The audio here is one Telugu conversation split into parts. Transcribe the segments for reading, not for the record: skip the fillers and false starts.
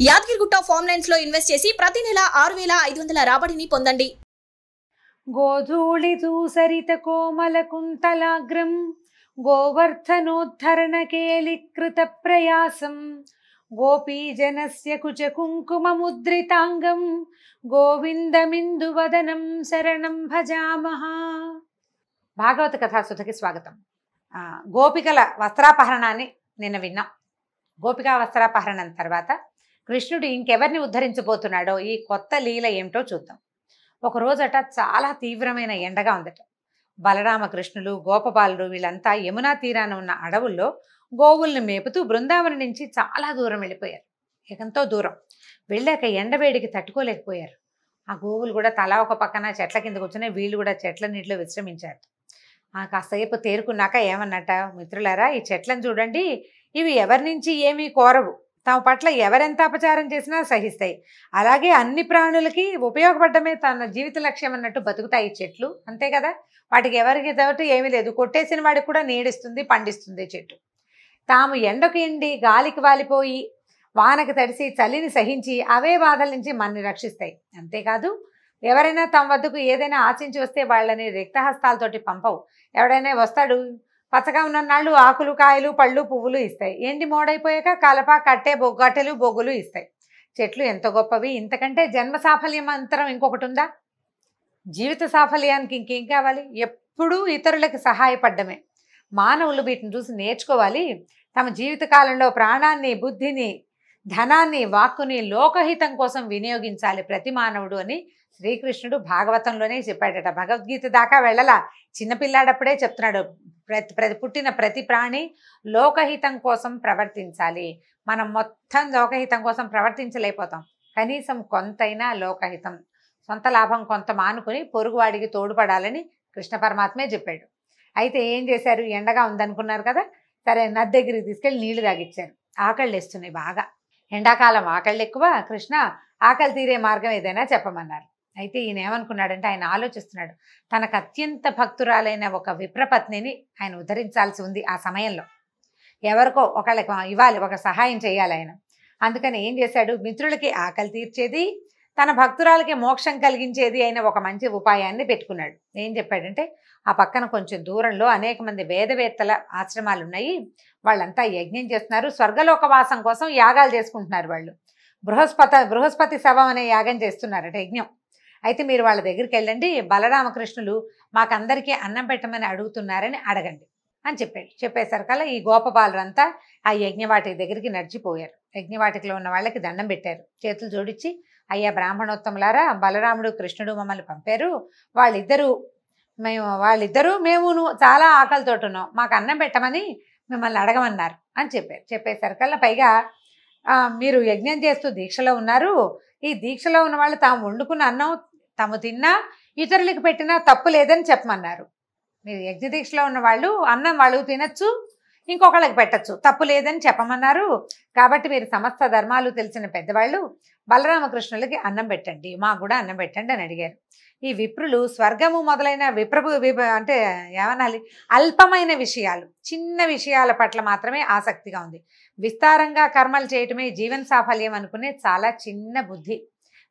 యాదగిరిగుట్ట ఫార్మ్ లైన్స్ లో ఇన్వెస్ట్ చేసి ప్రతి నెల 6,500 రాబడిని పొందండి. గోధూళి దూసరిత కోమల కుంతలాగ్రం గోవర్ధనోద్ధరణ కేళికృత ప్రయాసం గోపీజనస్య కుచ కుంకుమ ముద్రితాంగం గోవిందమిందువదనం శరణం భజామః. భాగవత కథాసుధకి స్వాగతం. గోపికల వస్త్రాపహరణాన్ని నిన్న విన్నాం. గోపికా వస్త్రాపహరణం తర్వాత కృష్ణుడు ఇంకెవరిని ఉద్ధరించబోతున్నాడో ఈ కొత్త లీల ఏమిటో చూద్దాం. ఒకరోజట చాలా తీవ్రమైన ఎండగా ఉందట. బలరామకృష్ణులు గోపబాలుడు వీళ్ళంతా యమునా తీరాన ఉన్న అడవుల్లో గోవుల్ని మేపుతూ బృందావనం నుంచి చాలా దూరం వెళ్ళిపోయారు. ఎంతో దూరం వెళ్ళాక ఎండవేడికి తట్టుకోలేకపోయారు. ఆ గోవులు కూడా తలా ఒక పక్కన చెట్ల కింద కూర్చుని వీళ్ళు కూడా చెట్ల నీటిలో విశ్రమించారు. కాసేపు తేరుకున్నాక ఏమన్నట, మిత్రులారా ఈ చెట్లను చూడండి, ఇవి ఎవరి నుంచి ఏమీ కోరవు, తమ పట్ల ఎవరెంత అపచారం చేసినా సహిస్తాయి, అలాగే అన్ని ప్రాణులకి ఉపయోగపడమే తన జీవిత లక్ష్యం అన్నట్టు బతుకుతాయి చెట్లు, అంతే కదా, వాటికి ఎవరికి తోటి ఏమీ లేదు, కొట్టేసిన వాడికి కూడా నీడిస్తుంది పండిస్తుంది చెట్టు. తాము ఎండకు ఎండి గాలికి వాలిపోయి వానకు తడిసి చలిని సహించి అవే బాధల నుంచి మనని రక్షిస్తాయి. అంతేకాదు ఎవరైనా తమ వద్దకు ఏదైనా ఆశించి వస్తే వాళ్ళని రిక్తహస్తాలతోటి పంపవు. ఎవడైనా వస్తాడు, పచ్చగా ఉన్ననాళ్ళు ఆకులు కాయలు పళ్ళు పువ్వులు ఇస్తాయి, ఎండి మోడైపోయాక కలప కట్టె గట్టెలు బొగ్గులు ఇస్తాయి. చెట్లు ఎంత గొప్పవి, ఇంతకంటే జన్మ సాఫల్యం అంతరం ఇంకొకటి ఉందా? జీవిత సాఫల్యానికి ఇంకేం కావాలి? ఎప్పుడూ ఇతరులకు సహాయపడ్డమే. మానవులు వీటిని చూసి నేర్చుకోవాలి. తమ జీవితకాలంలో ప్రాణాన్ని బుద్ధిని ధనాన్ని వాక్కుని లోకహితం కోసం వినియోగించాలి ప్రతి మానవుడు అని శ్రీకృష్ణుడు భాగవతంలోనే చెప్పాడట. భగవద్గీత దాకా వెళ్ళలా, చిన్నపిల్లాడప్పుడే చెప్తున్నాడు. పుట్టిన ప్రతి ప్రాణి లోకహితం కోసం ప్రవర్తించాలి. మనం మొత్తం లోకహితం కోసం ప్రవర్తించలేకపోతాం, కనీసం కొంతైనా లోకహితం, సొంత లాభం కొంత మానుకుని పొరుగువాడికి తోడ్పడాలని కృష్ణ పరమాత్మే చెప్పాడు. అయితే ఏం చేశారు, ఎండగా ఉందనుకున్నారు కదా, సరే నది దగ్గరికి తీసుకెళ్ళి నీళ్లు తాగిచ్చారు. ఆకళ్ళు వేస్తున్నాయి బాగా, ఎండాకాలం ఆకళ్ళు ఎక్కువ, కృష్ణ ఆకలి తీరే మార్గం ఏదైనా చెప్పమన్నారు. అయితే ఈయన ఏమనుకున్నాడంటే, ఆయన ఆలోచిస్తున్నాడు, తనకు అత్యంత భక్తురాలైన ఒక విప్రపత్నిని ఆయన ఉద్ధరించాల్సి ఉంది. ఆ సమయంలో ఎవరికో ఒకళ్ళకి ఇవ్వాలి, ఒక సహాయం చేయాలి ఆయన. అందుకని ఏం చేశాడు, మిత్రులకి ఆకలి తీర్చేది తన భక్తురాలకి మోక్షం కలిగించేది అయిన ఒక మంచి ఉపాయాన్ని పెట్టుకున్నాడు. ఏం చెప్పాడంటే, ఆ పక్కన కొంచెం దూరంలో అనేక మంది వేదవేత్తల ఆశ్రమాలు ఉన్నాయి, వాళ్ళంతా యజ్ఞం చేస్తున్నారు, స్వర్గలోకవాసం కోసం యాగాలు చేసుకుంటున్నారు. వాళ్ళు బృహస్పతి శవం అనే యాగం చేస్తున్నారట, యజ్ఞం. అయితే మీరు వాళ్ళ దగ్గరికి వెళ్ళండి, బలరామకృష్ణులు మాకందరికీ అన్నం పెట్టమని అడుగుతున్నారని అడగండి అని చెప్పాడు. చెప్పేసరికల్లా ఈ గోపబాలురంతా ఆ యజ్ఞవాటిక దగ్గరికి నడిచిపోయారు. యజ్ఞవాటికలో ఉన్న వాళ్ళకి దండం పెట్టారు, చేతులు జోడించి, అయ్యా బ్రాహ్మణోత్తములారా, బలరాముడు కృష్ణుడు మమ్మల్ని పంపారు, వాళ్ళిద్దరూ మేమును చాలా ఆకలితోటి ఉన్నాం, మాకు అన్నం పెట్టమని మిమ్మల్ని అడగమన్నారు అని చెప్పారు. చెప్పేసరికల్లా పైగా మీరు యజ్ఞం చేస్తూ దీక్షలో ఉన్నారు, ఈ దీక్షలో ఉన్న వాళ్ళు తాము వండుకున్న అన్నం తాము తిన్నా ఇతరులకు పెట్టినా తప్పు లేదని చెప్పమన్నారు. మీరు యజ్ఞ దీక్షలో ఉన్న వాళ్ళు అన్నం వాళ్ళు తినచ్చు, ఇంకొకళ్ళకి పెట్టచ్చు, తప్పు లేదని చెప్పమన్నారు. కాబట్టి మీరు సమస్త ధర్మాలు తెలిసిన పెద్దవాళ్ళు బలరామకృష్ణులకి అన్నం పెట్టండి, మాకు కూడా అన్నం పెట్టండి అని అడిగారు. ఈ విప్రులు స్వర్గము మొదలైన అంటే ఏమనాలి, అల్పమైన విషయాలు, చిన్న విషయాల పట్ల మాత్రమే ఆసక్తిగా ఉంది. విస్తారంగా కర్మలు చేయటమే జీవన సాఫల్యం అనుకునే చాలా చిన్న బుద్ధి.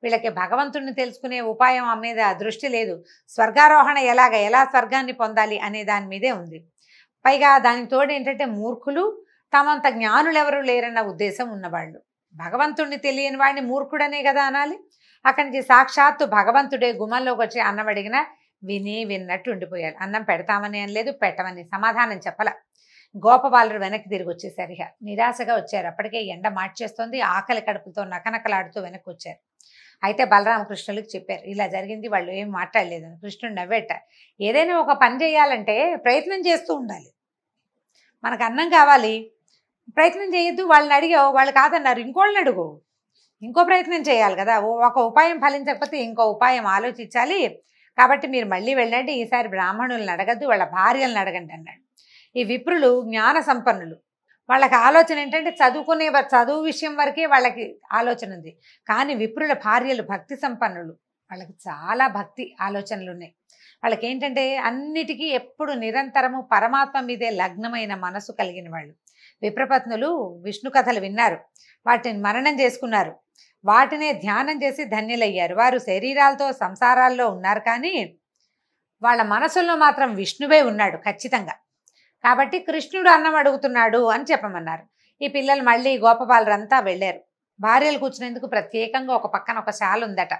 వీళ్ళకి భగవంతుడిని తెలుసుకునే ఉపాయం మీద దృష్టి లేదు. స్వర్గారోహణ ఎలా స్వర్గాన్ని పొందాలి అనే దాని మీదే ఉంది. పైగా దానికి తోడు ఏంటంటే మూర్ఖులు, తమంత జ్ఞానులు ఎవరు లేరన్న ఉద్దేశం ఉన్నవాళ్ళు. భగవంతుడిని తెలియని వాడిని మూర్ఖుడనే కదా అనాలి. అక్కడి నుంచి సాక్షాత్తు భగవంతుడే గుమ్మంలోకి వచ్చి అన్నం అడిగినా విన్నట్టు ఉండిపోయారు. అన్నం పెడతామని అనలేదు, పెట్టమని సమాధానం చెప్పల. గోపబాలుడు వెనక్కి తిరిగి వచ్చేసారు. ఇక నిరాశగా వచ్చారు. అప్పటికే ఎండ మార్చేస్తోంది, ఆకలి కడుపుతో నకనకలాడుతూ వెనక్కి వచ్చారు. అయితే బలరామకృష్ణులకి చెప్పారు, ఇలా జరిగింది. వాళ్ళు ఏం మాట్లాడలేదు. కృష్ణుడు నవ్వేట, ఏదైనా ఒక పని చేయాలంటే ప్రయత్నం చేస్తూ ఉండాలి. మనకు అన్నం కావాలి, ప్రయత్నం చేయొద్దు. వాళ్ళని అడిగావు, వాళ్ళు కాదన్నారు, ఇంకోళ్ళని అడుగు, ఇంకో ప్రయత్నం చేయాలి కదా. ఒక ఉపాయం ఫలించకపోతే ఇంకో ఉపాయం ఆలోచించాలి. కాబట్టి మీరు మళ్ళీ వెళ్ళండి, ఈసారి బ్రాహ్మణులను అడగద్దు, వాళ్ళ భార్యలను అడగండి అన్నాడు. ఈ విప్రులు జ్ఞాన సంపన్నులు, వాళ్ళకి ఆలోచన ఏంటంటే చదువు విషయం వరకే వాళ్ళకి ఆలోచన ఉంది. కానీ విప్రుల భార్యలు భక్తి సంపన్నులు, వాళ్ళకి చాలా భక్తి ఆలోచనలు ఉన్నాయి. వాళ్ళకి ఏంటంటే అన్నిటికీ ఎప్పుడు నిరంతరము పరమాత్మ మీదే లగ్నమైన మనసు కలిగిన వాళ్ళు. విప్రపత్నులు విష్ణు కథలు విన్నారు, వాటిని మననం చేసుకున్నారు, వాటినే ధ్యానం చేసి ధన్యులయ్యారు. వారు శరీరాలతో సంసారాల్లో ఉన్నారు, కానీ వాళ్ళ మనసుల్లో మాత్రం విష్ణువే ఉన్నాడు ఖచ్చితంగా. కాబట్టి కృష్ణుడు అన్నం అడుగుతున్నాడు అని చెప్పమన్నారు. ఈ పిల్లలు మళ్ళీ గోపబాలురంతా వెళ్ళారు. భార్యలు కూర్చునేందుకు ప్రత్యేకంగా ఒక పక్కన ఒక శాల ఉందట.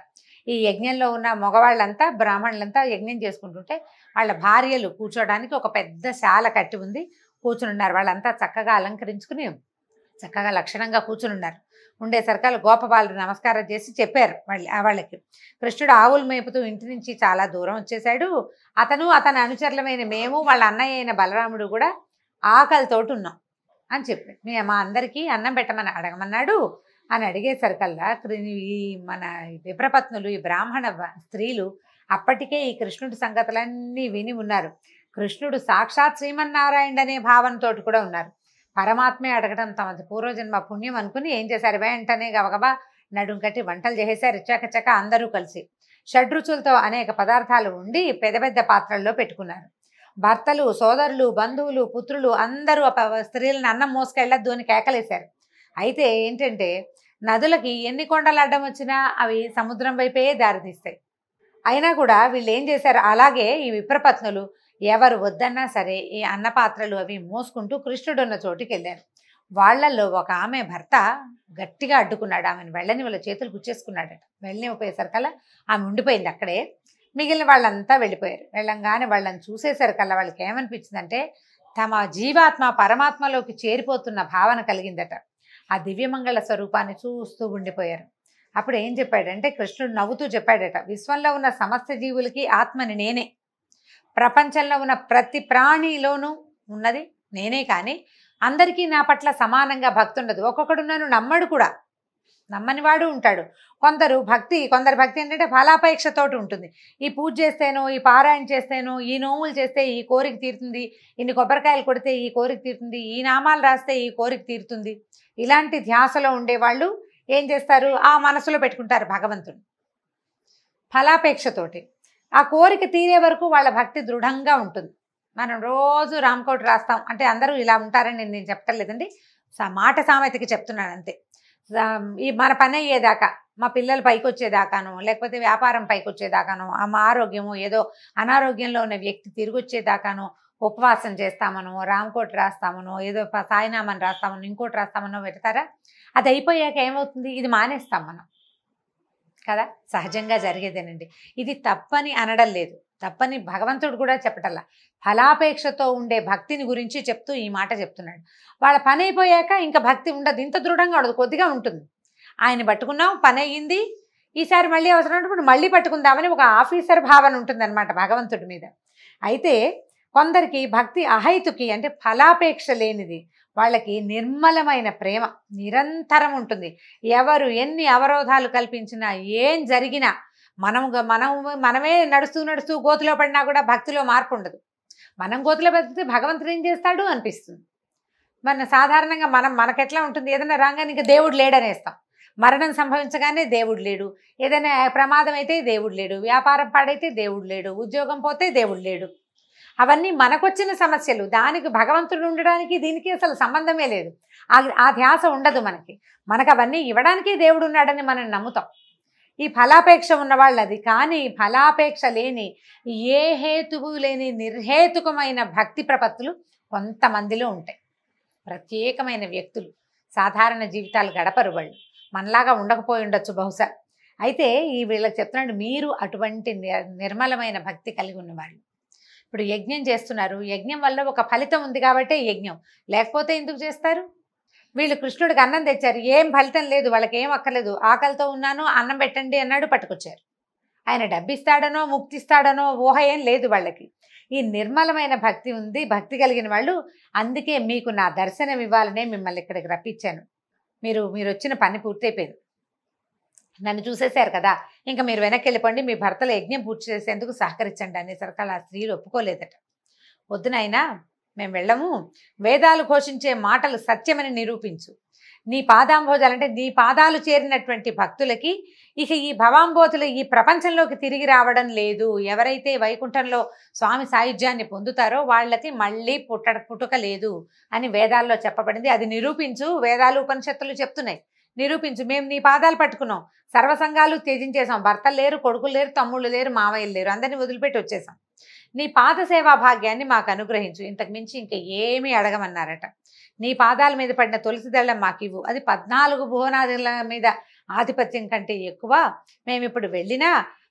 ఈ యజ్ఞంలో ఉన్న మగవాళ్ళంతా బ్రాహ్మణులంతా యజ్ఞం చేసుకుంటుంటే వాళ్ళ భార్యలు కూర్చోడానికి ఒక పెద్ద శాల కట్టి ఉంది, కూర్చునున్నారు. వాళ్ళంతా చక్కగా అలంకరించుకుని చక్కగా లక్షణంగా కూర్చునున్నారు. ఉండేసరికల్ గోపబాలుడు నమస్కారం చేసి చెప్పారు వాళ్ళకి, కృష్ణుడు ఆవులు మేపుతూ ఇంటి నుంచి చాలా దూరం వచ్చేసాడు. అతను అతని అనుచరులమైన మేము వాళ్ళ అన్నయ్య అయిన బలరాముడు కూడా ఆకలితోటి ఉన్నాం అని చెప్పి మా అందరికీ అన్నం పెట్టమని అడగమన్నాడు అని అడిగేసరికల్లా ఈ మన విప్రపత్నులు, ఈ బ్రాహ్మణ స్త్రీలు అప్పటికే ఈ కృష్ణుడి సంగతులన్నీ విని ఉన్నారు. కృష్ణుడు సాక్షాత్ శ్రీమన్నారాయణ అనే భావనతో కూడా ఉన్నారు. పరమాత్మే అడగడం తమది పూర్వజన్మ పుణ్యం అనుకుని ఏం చేశారు, వెంటనే గబగబా నడుం కట్టి వంటలు చేసేసారు. చకచక అందరూ కలిసి షడ్రుచులతో అనేక పదార్థాలు ఉండి పెద్ద పెద్ద పాత్రల్లో పెట్టుకున్నారు. భర్తలు, సోదరులు, బంధువులు, పుత్రులు అందరూ స్త్రీలను అన్నం మోసుకెళ్ళొద్దు అని కేకలేశారు. అయితే ఏంటంటే నదులకి ఎన్ని కొండలు అడ్డం వచ్చినా అవి సముద్రం వైపే దారితీస్తాయి. అయినా కూడా వీళ్ళు ఏం చేశారు, అలాగే ఈ విప్రపత్నులు ఎవరు వద్దన్నా సరే ఈ అన్నపాత్రలు అవి మోసుకుంటూ కృష్ణుడు ఉన్న చోటుకి వెళ్ళారు. వాళ్ళల్లో ఒక ఆమె భర్త గట్టిగా అడ్డుకున్నాడు. ఆమెను వెళ్ళని వాళ్ళ చేతులు గుచ్చేసుకున్నాడట. వెళ్ళనిపోయేసరికల్లా ఆమె ఉండిపోయింది అక్కడే. మిగిలిన వాళ్ళంతా వెళ్ళిపోయారు. వెళ్ళంగానే వాళ్ళని చూసేసరికల్లా వాళ్ళకి ఏమనిపించిందంటే తమ జీవాత్మ పరమాత్మలోకి చేరిపోతున్న భావన కలిగిందట. ఆ దివ్యమంగళ స్వరూపాన్ని చూస్తూ ఉండిపోయారు. అప్పుడు ఏం చెప్పాడంటే కృష్ణుడు నవ్వుతూ చెప్పాడట, విశ్వంలో ఉన్న సమస్త జీవులకి ఆత్మని నేనే, ప్రపంచంలో ఉన్న ప్రతి ప్రాణిలోనూ ఉన్నది నేనే, కానీ అందరికీ నా పట్ల సమానంగా భక్తి ఉండదు. ఒక్కొక్కడు నన్ను నమ్మడు కూడా, నమ్మని వాడు ఉంటాడు. కొందరి భక్తి ఏంటంటే ఫలాపేక్షతోటి ఉంటుంది. ఈ పూజ చేస్తేనో, ఈ పారాయణ చేస్తేనో, ఈ నోములు చేస్తే ఈ కోరిక తీరుతుంది, ఇన్ని కొబ్బరికాయలు కొడితే ఈ కోరిక తీరుతుంది, ఈ నామాలు రాస్తే ఈ కోరిక తీరుతుంది. ఇలాంటి ధ్యాసలో ఉండేవాళ్ళు ఏం చేస్తారు, ఆ మనసులో పెట్టుకుంటారు భగవంతుడు ఫలాపేక్షతోటి. ఆ కోరిక తీరే వరకు వాళ్ళ భక్తి దృఢంగా ఉంటుంది. మనం రోజు రామకోటి రాస్తాం అంటే అందరూ ఇలా ఉంటారని నేను చెప్పలేదండి, మాట సామెతకి చెప్తున్నాను అంతే. ఈ మన పని అయ్యేదాకా, మా పిల్లలు పైకి వచ్చేదాకానో, లేకపోతే వ్యాపారం పైకి వచ్చేదాకానో, మా ఆరోగ్యము ఏదో అనారోగ్యంలో ఉన్న వ్యక్తి తిరిగి వచ్చేదాకానో ఉపవాసం చేస్తామనో, రామకోటి రాస్తామనో, ఏదో సాయినామని రాస్తామనో, ఇంకోటి రాస్తామనో పెడతారా. అది అయిపోయాక ఏమవుతుంది, ఇది మానేస్తాం మనం కదా, సహజంగా జరిగేదేనండి. ఇది తప్పని అనడం లేదు, తప్పని భగవంతుడు కూడా చెప్పటల్లా. ఫలాపేక్షతో ఉండే భక్తిని గురించి చెప్తూ ఈ మాట చెప్తున్నాడు. వాళ్ళ పని అయిపోయాక ఇంకా భక్తి ఉండదు, ఇంత దృఢంగా ఉండదు, కొద్దిగా ఉంటుంది. ఆయన పట్టుకున్నాం, పని అయ్యింది, ఈసారి మళ్ళీ అవసరమైనప్పుడు మళ్ళీ పట్టుకుందామని ఒక ఆఫీసర్ భావన ఉంటుందన్నమాట భగవంతుడి మీద. అయితే కొందరికి భక్తి అహైతుకి అంటే ఫలాపేక్ష లేనిది, వాళ్ళకి నిర్మలమైన ప్రేమ నిరంతరం ఉంటుంది. ఎవరు ఎన్ని అవరోధాలు కల్పించినా, ఏం జరిగినా, మనమే నడుస్తూ గోతులో పడినా కూడా భక్తిలో మార్పు ఉండదు. మనం గోతులో పడితే భగవంతుడు ఏం చేస్తాడు అనిపిస్తుంది. సాధారణంగా మనకెట్లా ఉంటుంది, ఏదైనా రాగానే ఇంకా దేవుడు లేడనేస్తాం. మరణం సంభవించగానే దేవుడు లేడు, ఏదైనా ప్రమాదం అయితే దేవుడు లేడు, వ్యాపారం పాడైతే దేవుడు లేడు, ఉద్యోగం పోతే దేవుడు లేడు. అవన్నీ మనకొచ్చిన సమస్యలు. దానికి భగవంతుడు ఉండడానికి దీనికి అసలు సంబంధమే లేదు. ఆ ధ్యాస ఉండదు మనకు అవన్నీ ఇవ్వడానికి దేవుడు ఉన్నాడని మనం నమ్ముతాం. ఈ ఫలాపేక్ష ఉన్నవాళ్ళు అది. కానీ ఫలాపేక్ష లేని, ఏ హేతువు లేని నిర్హేతుకమైన భక్తి ప్రపత్తులు కొంతమందిలో ఉంటాయి. ప్రత్యేకమైన వ్యక్తులు, సాధారణ జీవితాలు గడపరు వాళ్ళు, మనలాగా ఉండకపోయి ఉండొచ్చు బహుశా. అయితే ఈ వీళ్ళకి చెప్తున్నాడు, మీరు అటువంటి నిర్మలమైన భక్తి కలిగి ఉన్నవాళ్ళు. ఇప్పుడు యజ్ఞం చేస్తున్నారు, యజ్ఞం వల్ల ఒక ఫలితం ఉంది కాబట్టే యజ్ఞం, లేకపోతే ఎందుకు చేస్తారు? వీళ్ళు కృష్ణుడికి అన్నం తెచ్చారు, ఏం ఫలితం లేదు, వాళ్ళకి ఏం అక్కర్లేదు, ఆకలితో ఉన్నాను అన్నం పెట్టండి అన్నాడు, పట్టుకొచ్చారు. ఆయన డబ్బిస్తాడనో ముక్తిస్తాడనో ఊహ ఏం లేదు వాళ్ళకి. ఈ నిర్మలమైన భక్తి ఉంది, భక్తి కలిగిన వాళ్ళు. అందుకే మీకు నా దర్శనం ఇవ్వాలనే మిమ్మల్ని ఇక్కడికి రప్పించాను. మీరు వచ్చిన పని పూర్తయిపోయింది, నన్ను చూసేశారు కదా, ఇంకా మీరు వెనక్కి వెళ్ళిపోండి, మీ భర్తల యజ్ఞం పూర్తి చేసేందుకు సహకరించండి అనేసరికి ఆ స్త్రీలు ఒప్పుకోలేదట. వద్దునైనా మేము వెళ్ళము, వేదాలు ఘోషించే మాటలు సత్యమని నిరూపించు, నీ పాదాంబోజాలు అంటే నీ పాదాలు చేరినటువంటి భక్తులకి ఇక ఈ భవాంబోతులు ఈ ప్రపంచంలోకి తిరిగి రావడం లేదు. ఎవరైతే వైకుంఠంలో స్వామి సాయుధ్యాన్ని పొందుతారో వాళ్ళకి మళ్ళీ పుట్టుక లేదు అని వేదాల్లో చెప్పబడింది. అది నిరూపించు, వేదాలు ఉపనిషత్తులు చెప్తున్నాయి. నిరూపించు, మేము నీ పాదాలు పట్టుకున్నాం, సర్వసంగాలు త్యజించేసాం, భర్తలు లేరు, కొడుకులు లేరు, తమ్ముళ్ళు లేరు, మావయ్యలు లేరు, అందరినీ వదిలిపెట్టి వచ్చేసాం, నీ పాద సేవా భాగ్యాన్ని మాకు అనుగ్రహించు, ఇంతకు మించి ఇంకా ఏమీ అడగమన్నారట. నీ పాదాల మీద పడిన తులసి దళం మాకు ఇవ్వు, అది 14 భువనాదుల మీద ఆధిపత్యం కంటే ఎక్కువ. మేము ఇప్పుడు వెళ్ళినా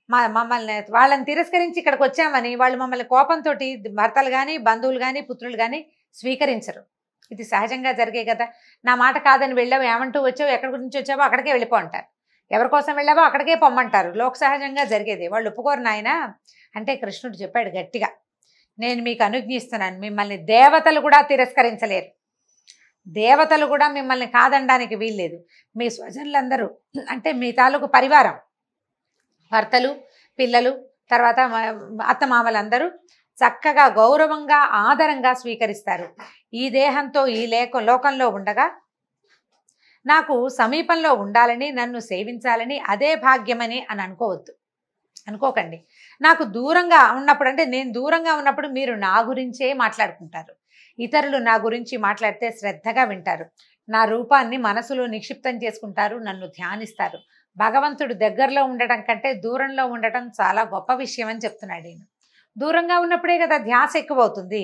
మమ్మల్ని వాళ్ళని తిరస్కరించి ఇక్కడికి వచ్చామని వాళ్ళు మమ్మల్ని కోపంతో భర్తలు కానీ బంధువులు కానీ పుత్రులు కానీ స్వీకరించరు. ఇది సహజంగా జరిగే కదా. నా మాట కాదని వెళ్ళావు, ఏమంటూ వచ్చావు, ఎక్కడి గురించి వచ్చావో అక్కడికే వెళ్ళిపో అంటారు, ఎవరి కోసం వెళ్ళావో అక్కడికే పొమ్మంటారు. లోక సహజంగా జరిగేది. వాళ్ళు ఒప్పుకోరు నాయన అంటే కృష్ణుడు చెప్పాడు గట్టిగా, నేను మీకు అనుజ్ఞిస్తున్నాను, మిమ్మల్ని దేవతలు కూడా తిరస్కరించలేరు, దేవతలు కూడా మిమ్మల్ని కాదనడానికి వీల్లేదు. మీ స్వజనులందరూ అంటే మీ తాలూకు పరివారం, భర్తలు, పిల్లలు, తర్వాత అత్తమామలందరూ చక్కగా గౌరవంగా ఆదరంగా స్వీకరిస్తారు. ఈ దేహంతో ఈ లోకంలో ఉండగా నాకు సమీపంలో ఉండాలని, నన్ను సేవించాలని అదే భాగ్యమని అని అనుకోకండి. నాకు దూరంగా ఉన్నప్పుడు అంటే నేను దూరంగా ఉన్నప్పుడు మీరు నా గురించే మాట్లాడుకుంటారు, ఇతరులు నా గురించి మాట్లాడితే శ్రద్ధగా వింటారు, నా రూపాన్ని మనసులో నిక్షిప్తం చేసుకుంటారు, నన్ను ధ్యానిస్తారు. భగవంతుడు దగ్గరలో ఉండటం కంటే దూరంలో ఉండటం చాలా గొప్ప విషయం అని చెప్తున్నాడు ఈయన. దూరంగా ఉన్నప్పుడే కదా ధ్యాస ఎక్కువ అవుతుంది,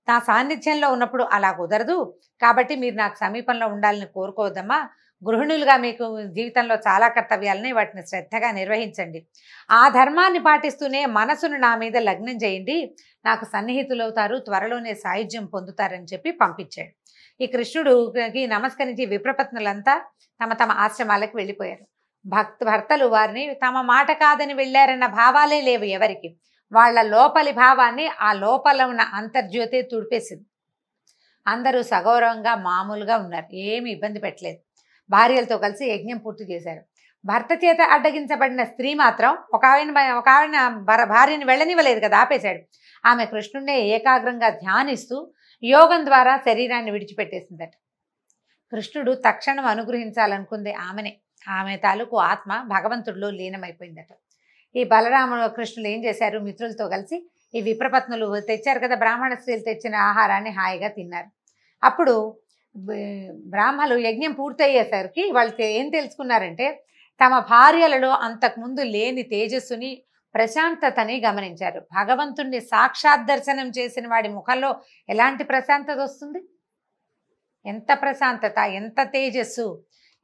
నా సాన్నిధ్యంలో ఉన్నప్పుడు అలా కుదరదు. కాబట్టి మీరు నాకు సమీపంలో ఉండాలని కోరుకోవద్దమ్మా. గృహిణులుగా మీకు జీవితంలో చాలా కర్తవ్యాలని, వాటిని శ్రద్ధగా నిర్వహించండి. ఆ ధర్మాన్ని పాటిస్తూనే మనసును నా మీద లగ్నం చేయండి, నాకు సన్నిహితులవుతారు, త్వరలోనే సాయుధ్యం పొందుతారని చెప్పి పంపించాడు. ఈ కృష్ణుడికి నమస్కరించి విప్రపత్నులంతా తమ తమ ఆశ్రమాలకు వెళ్ళిపోయారు. భర్తలు వారిని తమ మాట కాదని వెళ్ళారన్న భావాలే లేవు ఎవరికి. వాళ్ళ లోపలి భావాన్ని ఆ లోపల ఉన్న అంతర్జ్యోతి తుడిపేసింది. అందరూ సగౌరవంగా మామూలుగా ఉన్నారు, ఏమి ఇబ్బంది పెట్టలేదు. భార్యలతో కలిసి యజ్ఞం పూర్తి చేశారు. భర్త చేత అడ్డగించబడిన స్త్రీ మాత్రం ఒక ఆవిడ భార్యని వెళ్ళనివ్వలేదు కదా, ఆపేశాడు. ఆమె కృష్ణుడినే ఏకాగ్రంగా ధ్యానిస్తూ యోగం ద్వారా శరీరాన్ని విడిచిపెట్టేసిందట. కృష్ణుడు తక్షణం అనుగ్రహించాలనుకుంది ఆమె తాలూకు ఆత్మ భగవంతుడిలో లీనమైపోయిందట. ఈ బలరాముడు కృష్ణులు ఏం చేశారు, మిత్రులతో కలిసి ఈ విప్రపత్నులు తెచ్చారు కదా, బ్రాహ్మణ స్త్రీలు తెచ్చిన ఆహారాన్ని హాయిగా తిన్నారు. అప్పుడు బ్రాహ్మలు యజ్ఞం పూర్తయ్యేసరికి వాళ్ళు ఏం తెలుసుకున్నారంటే తమ భార్యలలో అంతకుముందు లేని తేజస్సుని, ప్రశాంతతని గమనించారు. భగవంతుణ్ణి సాక్షాత్ దర్శనం చేసిన వాడి ముఖంలో ఎలాంటి ప్రశాంతత వస్తుంది, ఎంత ప్రశాంతత, ఎంత తేజస్సు,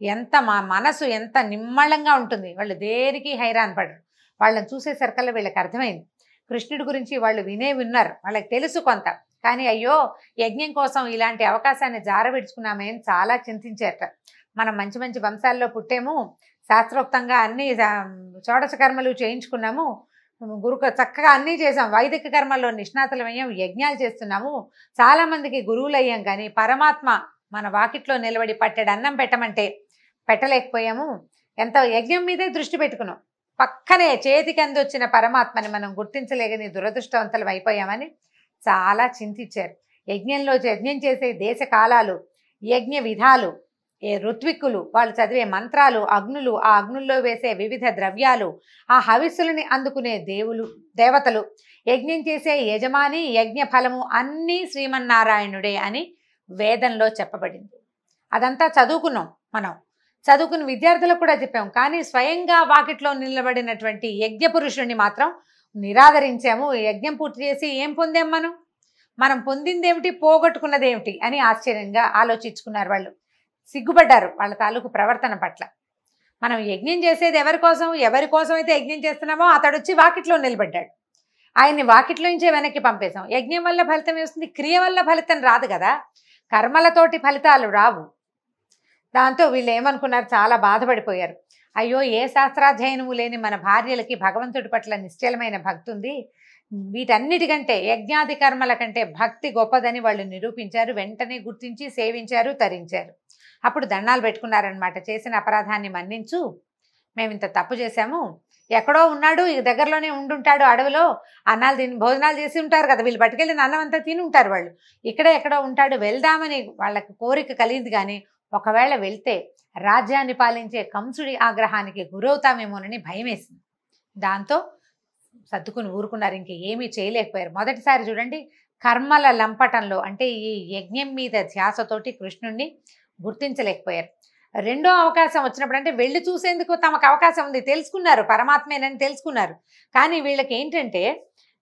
ఎంత మనసు ఎంత నిమ్మళంగా ఉంటుంది. వాళ్ళు దేనికి హైరాన్ పడరు. వాళ్ళని చూసేసరికల్లా వీళ్ళకి అర్థమైంది కృష్ణుడి గురించి. వాళ్ళు విన్నారు, వాళ్ళకి తెలుసు కొంత, కానీ అయ్యో యజ్ఞం కోసం ఇలాంటి అవకాశాన్ని జారవిడుచుకున్నామని చాలా చింతించారట. మనం మంచి మంచి వంశాల్లో పుట్టేము, శాస్త్రోక్తంగా అన్ని షోడశ కర్మలు చేయించుకున్నాము, చక్కగా అన్నీ చేసాం, వైదిక కర్మల్లో నిష్ణాతులమయ్యాం, యజ్ఞాలు చేస్తున్నాము, చాలామందికి గురువులు అయ్యాం, కానీ పరమాత్మ మన వాకిట్లో నిలబడి పట్టెడు అన్నం పెట్టమంటే పెట్టలేకపోయాము. ఎంత యజ్ఞం మీదే దృష్టి పెట్టుకున్నాం, పక్కనే చేతికి అందొచ్చిన పరమాత్మని మనం గుర్తించలేకని దురదృష్టవంతులం అయిపోయామని చాలా చింతించారు. యజ్ఞం చేసే దేశ కాలాలు, యజ్ఞ విధాలు, ఋత్విక్కులు, వాళ్ళు చదివే మంత్రాలు, అగ్నులు, ఆ అగ్నుల్లో వేసే వివిధ ద్రవ్యాలు, ఆ హవిస్సులని అందుకునే దేవతలు, యజ్ఞం చేసే యజమాని, యజ్ఞ ఫలము అన్నీ శ్రీమన్నారాయణుడే అని వేదంలో చెప్పబడింది. అదంతా చదువుకున్నాం, మనం చదువుకున్న విద్యార్థులకు కూడా చెప్పాం. కానీ స్వయంగా వాకిట్లో నిలబడినటువంటి యజ్ఞ పురుషుణ్ణి మాత్రం నిరాదరించాము. యజ్ఞం పూర్తి చేసి ఏం పొందాం, మనం పొందిందేమిటి, పోగొట్టుకున్నదేమిటి అని ఆశ్చర్యంగా ఆలోచించుకున్నారు. వాళ్ళు సిగ్గుపడ్డారు వాళ్ళ తాలూకు ప్రవర్తన పట్ల. మనం యజ్ఞం చేసేది ఎవరి కోసం అయితే యజ్ఞం చేస్తున్నామో అతడు వచ్చి వాకిట్లో నిలబడ్డాడు, ఆయన్ని వాకిట్లో నుంచే వెనక్కి పంపేశాం. యజ్ఞం వల్ల ఫలితం వస్తుంది, క్రియ వల్ల ఫలితం రాదు కదా, కర్మలతోటి ఫలితాలు రావు. దాంతో వీళ్ళు ఏమనుకున్నారు, చాలా బాధపడిపోయారు. అయ్యో, ఏ శాస్త్రాధ్యయనము లేని మన భార్యలకి భగవంతుడి పట్ల నిశ్చలమైన భక్తి ఉంది, వీటన్నిటికంటే యజ్ఞాది కర్మల కంటే భక్తి గొప్పదని వాళ్ళు నిరూపించారు. వెంటనే గుర్తించి సేవించారు, తరించారు. అప్పుడు దండాలు పెట్టుకున్నారనమాట. చేసిన అపరాధాన్ని మన్నించు, మేము ఇంత తప్పు చేశాము, ఎక్కడో ఉన్నాడు, దగ్గరలోనే ఉండుంటాడు, అడవిలో భోజనాలు చేసి ఉంటారు కదా, వీళ్ళు పట్టుకెళ్ళిన అన్నం అంతా తిని ఉంటారు, వాళ్ళు ఇక్కడే ఎక్కడో ఉంటాడు, వెళ్దామని వాళ్ళకి కోరిక కలిగింది. కానీ ఒకవేళ వెళ్తే రాజ్యాన్ని పాలించే కంసుడి ఆగ్రహానికి గురవుతామేమోనని భయం వేసింది. దాంతో సర్దుకుని ఊరుకున్నారు, ఇంక ఏమీ చేయలేకపోయారు. మొదటిసారి చూడండి, కర్మల లంపటంలో అంటే ఈ యజ్ఞం మీద ధ్యాసతోటి కృష్ణుణ్ణి గుర్తించలేకపోయారు. రెండో అవకాశం వచ్చినప్పుడు అంటే వెళ్ళి చూసేందుకు తమకు అవకాశం ఉంది, తెలుసుకున్నారు పరమాత్మేనని తెలుసుకున్నారు. కానీ వీళ్ళకి ఏంటంటే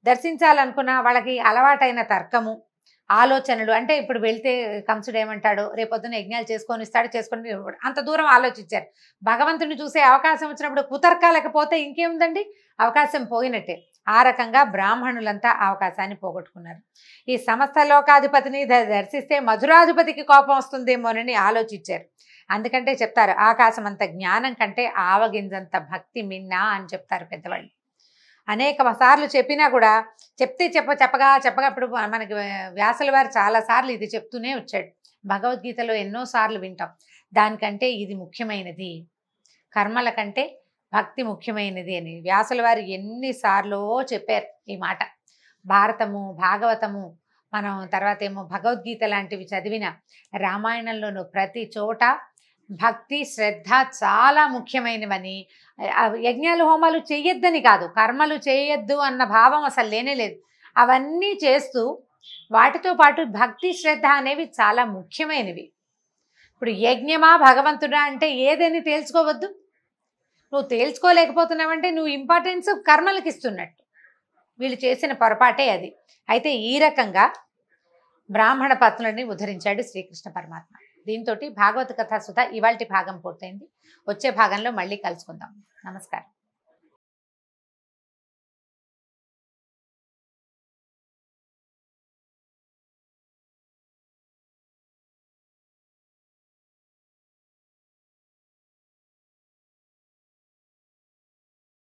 దర్శించాలనుకున్న వాళ్ళకి అలవాటైన తర్కము, ఆలోచనలు. అంటే ఇప్పుడు వెళ్తే కంసుడు ఏమంటాడు, రేపొద్దున యజ్ఞాలు చేసుకొని ఇస్తాడు, చేసుకొని అంత దూరం ఆలోచించారు. భగవంతుని చూసే అవకాశం వచ్చినప్పుడు కుతర్కాలేకపోతే ఇంకేముందండి, అవకాశం పోయినట్టే. ఆ రకంగా బ్రాహ్మణులంతా అవకాశాన్ని పోగొట్టుకున్నారు. ఈ సమస్త లోకాధిపతిని దర్శిస్తే మధురాధిపతికి కోపం వస్తుందేమోనని ఆలోచించారు. అందుకంటే చెప్తారు, ఆకాశం అంత జ్ఞానం కంటే ఆవగింజంత భక్తి మిన్నా అని చెప్తారు పెద్దవాళ్ళు. అనేక సార్లు చెప్పినా కూడా చెప్పగా ఇప్పుడు మనకి వ్యాసుల వారు చాలాసార్లు ఇది చెప్తూనే వచ్చాడు. భగవద్గీతలో ఎన్నోసార్లు వింటాం. దానికంటే ఇది ముఖ్యమైనది, కర్మల కంటే భక్తి ముఖ్యమైనది అని వ్యాసుల వారు ఎన్నిసార్లు చెప్పారు ఈ మాట. భారతము, భాగవతము, మనం తర్వాత ఏమో భగవద్గీత లాంటివి చదివిన, రామాయణంలోనూ ప్రతి చోట భక్తి శ్రద్ధ చాలా ముఖ్యమైనవని, యజ్ఞాలు హోమాలు చేయొద్దని కాదు, కర్మలు చేయొద్దు అన్న భావం అసలు లేనే లేదు. అవన్నీ చేస్తూ వాటితో పాటు భక్తి శ్రద్ధ అనేవి చాలా ముఖ్యమైనవి. ఇప్పుడు యజ్ఞమా భగవంతుడా అంటే ఏదని తేల్చుకోవద్దు. నువ్వు తేల్చుకోలేకపోతున్నావంటే నువ్వు ఇంపార్టెన్స్ కర్మలకు ఇస్తున్నట్టు. వీళ్ళు చేసిన పొరపాటే అది. అయితే ఈ రకంగా బ్రాహ్మణ పత్నులని ఉద్ధరించాడు శ్రీకృష్ణ పరమాత్మ. దీంతో భాగవత కథా సుధ ఇవాల్టి భాగం పూర్తయింది. వచ్చే భాగంలో మళ్ళీ కలుసుకుందాం. నమస్కారం.